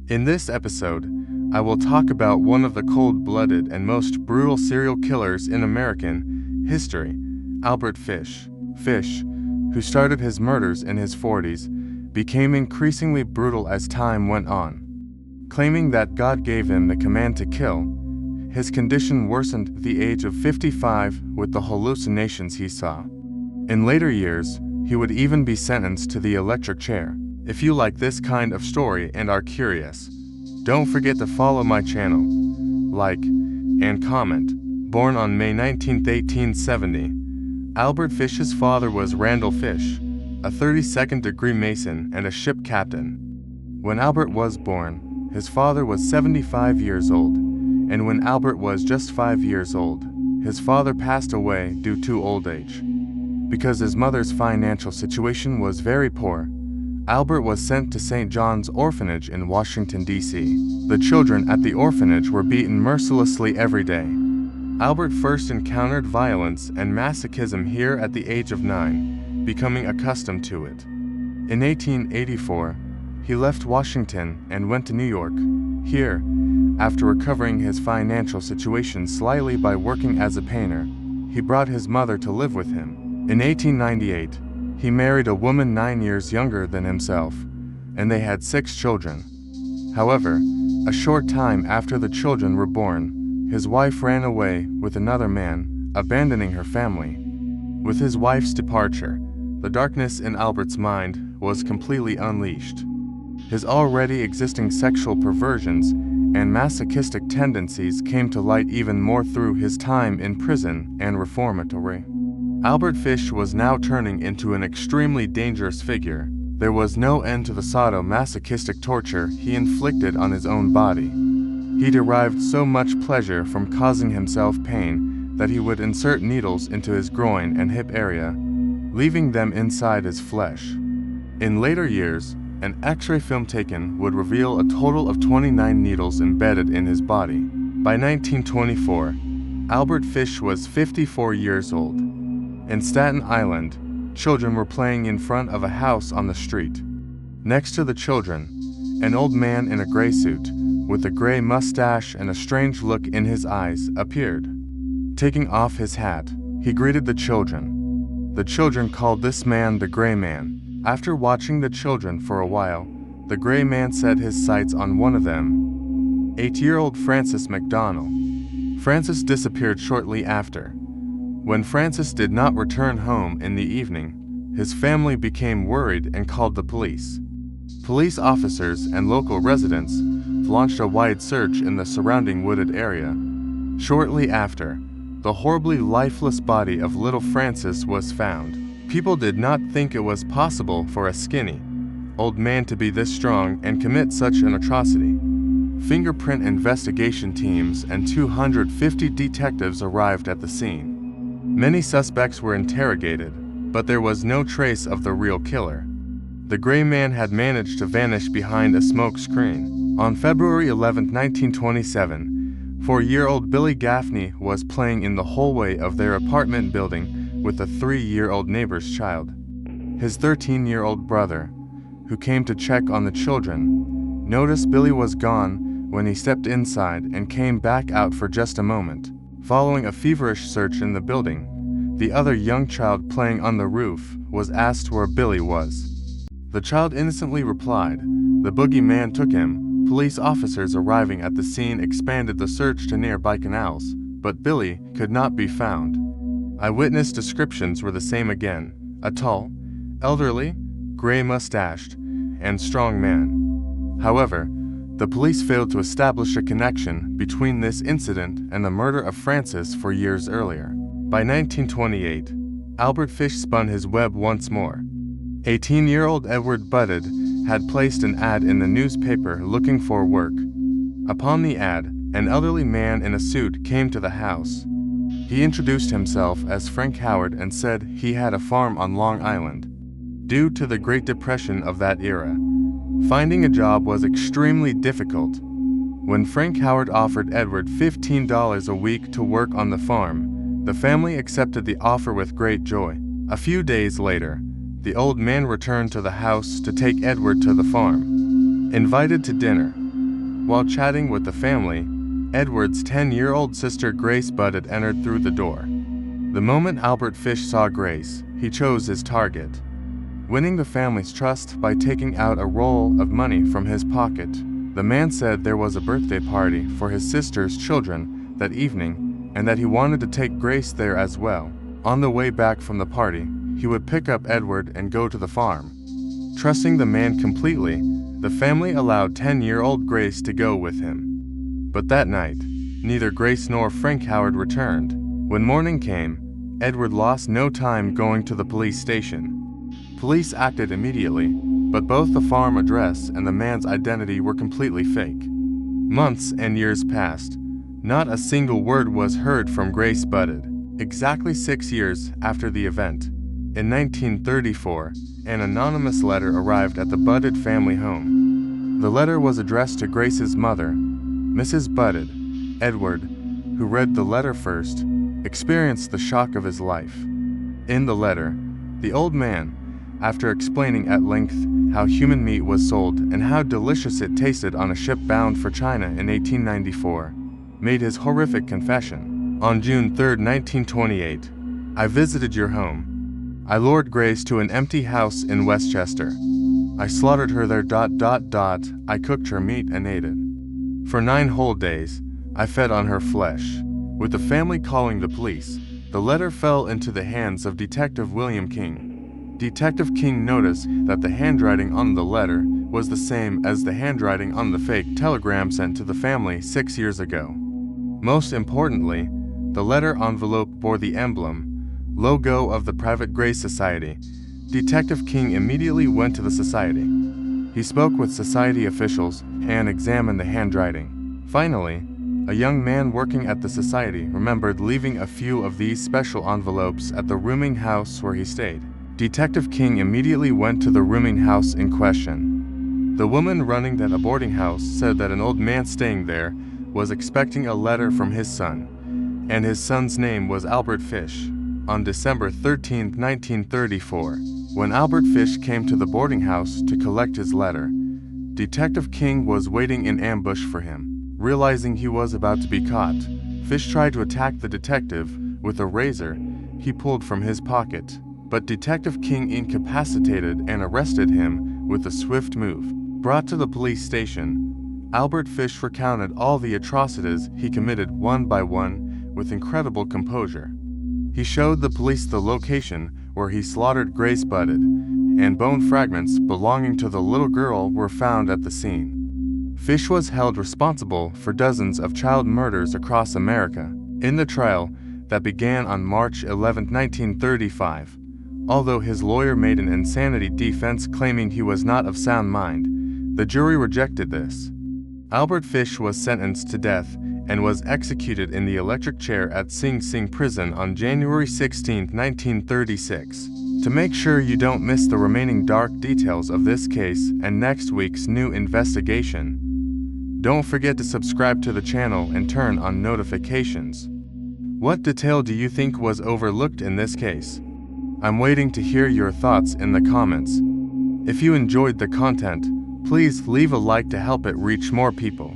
In this episode, I will talk about one of the cold-blooded and most brutal serial killers in American history, Albert Fish. Fish, who started his murders in his 40s, became increasingly brutal as time went on. Claiming that God gave him the command to kill, his condition worsened at the age of 55 with the hallucinations he saw. In later years, he would even be sentenced to the electric chair. If you like this kind of story and are curious, don't forget to follow my channel, like, and comment. Born on May 19, 1870, Albert Fish's father was Randall Fish, a 32nd-degree Mason and a ship captain. When Albert was born, his father was 75 years old, and when Albert was just 5 years old, his father passed away due to old age. Because his mother's financial situation was very poor, Albert was sent to St. John's Orphanage in Washington, D.C. The children at the orphanage were beaten mercilessly every day. Albert first encountered violence and masochism here at the age of 9, becoming accustomed to it. In 1884, he left Washington and went to New York. Here, after recovering his financial situation slightly by working as a painter, he brought his mother to live with him. In 1898, he married a woman 9 years younger than himself, and they had 6 children. However, a short time after the children were born, his wife ran away with another man, abandoning her family. With his wife's departure, the darkness in Albert's mind was completely unleashed. His already existing sexual perversions and masochistic tendencies came to light even more through his time in prison and reformatory. Albert Fish was now turning into an extremely dangerous figure. There was no end to the sadomasochistic torture he inflicted on his own body. He derived so much pleasure from causing himself pain that he would insert needles into his groin and hip area, leaving them inside his flesh. In later years, an X-ray film taken would reveal a total of 29 needles embedded in his body. By 1924, Albert Fish was 54 years old. In Staten Island, children were playing in front of a house on the street. Next to the children, an old man in a gray suit, with a gray mustache and a strange look in his eyes, appeared. Taking off his hat, he greeted the children. The children called this man the Gray Man. After watching the children for a while, the Gray Man set his sights on one of them, 8-year-old Francis McDonnell. Francis disappeared shortly after. When Francis did not return home in the evening, his family became worried and called the police. Police officers and local residents launched a wide search in the surrounding wooded area. Shortly after, the horribly lifeless body of little Francis was found. People did not think it was possible for a skinny, old man to be this strong and commit such an atrocity. Fingerprint investigation teams and 250 detectives arrived at the scene. Many suspects were interrogated, but there was no trace of the real killer. The Gray Man had managed to vanish behind a smoke screen. On February 11, 1927, 4-year-old Billy Gaffney was playing in the hallway of their apartment building with a 3-year-old neighbor's child. His 13-year-old brother, who came to check on the children, noticed Billy was gone when he stepped inside and came back out for just a moment. Following a feverish search in the building, the other young child playing on the roof was asked where Billy was. The child innocently replied, "The boogeyman took him." Police officers arriving at the scene expanded the search to nearby canals, but Billy could not be found. Eyewitness descriptions were the same again: a tall, elderly, gray-mustached, and strong man. However, the police failed to establish a connection between this incident and the murder of Francis 4 years earlier. By 1928, Albert Fish spun his web once more. 18-year-old Edward Budded had placed an ad in the newspaper looking for work. Upon the ad, an elderly man in a suit came to the house. He introduced himself as Frank Howard and said he had a farm on Long Island. Due to the Great Depression of that era, finding a job was extremely difficult. When Frank Howard offered Edward $15 a week to work on the farm, the family accepted the offer with great joy. A few days later, the old man returned to the house to take Edward to the farm. Invited to dinner, While chatting with the family, Edward's 10-year-old sister Grace Budded entered through the door. The moment Albert Fish saw Grace, he chose his target, winning the family's trust by taking out a roll of money from his pocket. The man said there was a birthday party for his sister's children that evening, and that he wanted to take Grace there as well. On the way back from the party, he would pick up Edward and go to the farm. Trusting the man completely, the family allowed 10-year-old Grace to go with him. But that night, neither Grace nor Frank Howard returned. When morning came, Edward lost no time going to the police station. Police acted immediately, but both the farm address and the man's identity were completely fake. Months and years passed. Not a single word was heard from Grace Budded. Exactly 6 years after the event, in 1934, an anonymous letter arrived at the Budded family home. The letter was addressed to Grace's mother, Mrs. Budded. Edward, who read the letter first, experienced the shock of his life. In the letter, the old man, after explaining at length how human meat was sold and how delicious it tasted on a ship bound for China in 1894, made his horrific confession. On June 3, 1928, I visited your home. I lured Grace to an empty house in Westchester. I slaughtered her there. I cooked her meat and ate it. For 9 whole days, I fed on her flesh. With the family calling the police, the letter fell into the hands of Detective William King. Detective King noticed that the handwriting on the letter was the same as the handwriting on the fake telegram sent to the family 6 years ago. Most importantly, the letter envelope bore the logo of the Private Grace Society. Detective King immediately went to the society. He spoke with society officials and examined the handwriting. Finally, a young man working at the society remembered leaving a few of these special envelopes at the rooming house where he stayed. Detective King immediately went to the rooming house in question. The woman running that boarding house said that an old man staying there was expecting a letter from his son, and his son's name was Albert Fish. On December 13, 1934, when Albert Fish came to the boarding house to collect his letter, Detective King was waiting in ambush for him. Realizing he was about to be caught, Fish tried to attack the detective with a razor he pulled from his pocket. But Detective King incapacitated and arrested him with a swift move. Brought to the police station, Albert Fish recounted all the atrocities he committed one by one with incredible composure. He showed the police the location where he slaughtered Grace Budded, and bone fragments belonging to the little girl were found at the scene. Fish was held responsible for dozens of child murders across America. In the trial that began on March 11, 1935, although his lawyer made an insanity defense claiming he was not of sound mind, the jury rejected this. Albert Fish was sentenced to death and was executed in the electric chair at Sing Sing Prison on January 16, 1936. To make sure you don't miss the remaining dark details of this case and next week's new investigation, don't forget to subscribe to the channel and turn on notifications. What detail do you think was overlooked in this case? I'm waiting to hear your thoughts in the comments. If you enjoyed the content, please leave a like to help it reach more people.